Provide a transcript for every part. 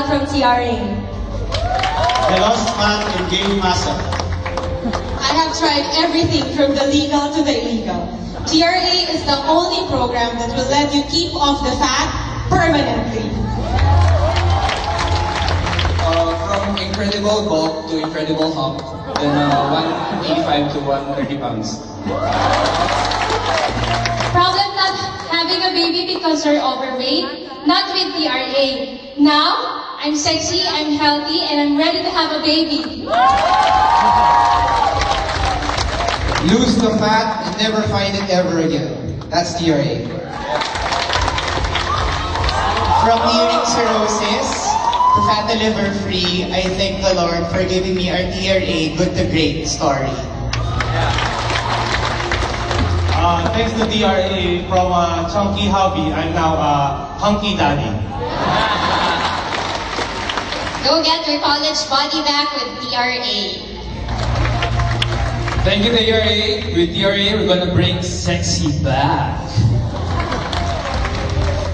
Rizal from TRA. The lost man in Game Masa. I have tried everything from the legal to the illegal. TRA is the only program that will let you keep off the fat permanently. From incredible bulk to incredible hump, then 185 to 130 pounds. Problem not having a baby because you're overweight? Not with TRA. Now, I'm sexy, I'm healthy, and I'm ready to have a baby. Lose the fat and never find it ever again. That's TRA. From nearing cirrhosis to fat to liver free, I thank the Lord for giving me our TRA good to great story. Thanks to TRA, from a chunky hubby, I'm now a hunky daddy. Go get your college body back with TRA. Thank you, TRA. With TRA, we're gonna bring sexy back.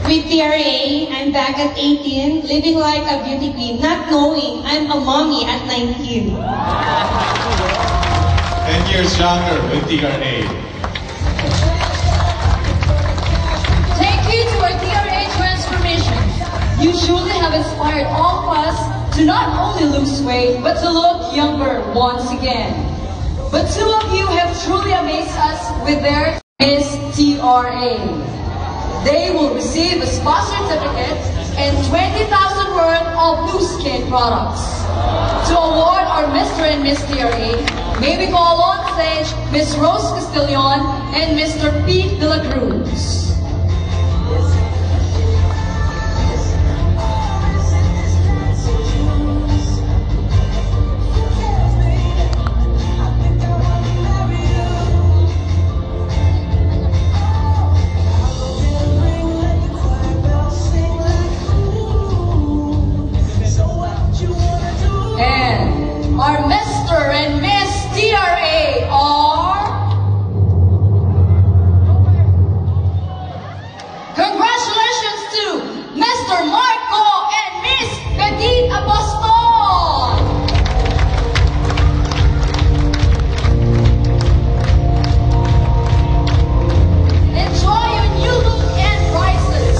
With TRA, I'm back at 18, living like a beauty queen, not knowing I'm a mommy at 19. 10 years younger with TRA. Thank you to our TRA transformation. You truly have inspired all of us to not only lose weight, but to look younger once again. But two of you have truly amazed us with their Miss TRA. They will receive a spa certificate and 20,000 worth of Nu Skin products. To award our Mr. and Miss TRA, may we call on stage Miss Rose Castillon and Mr. Pete De La Cruz. Our Mr. and Miss TRA are... Congratulations to Mr. Marco and Miss Petit Apostol! Enjoy your new look and prices.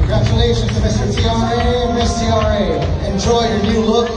Congratulations to Mr. TRA, Miss TRA. Enjoy your new look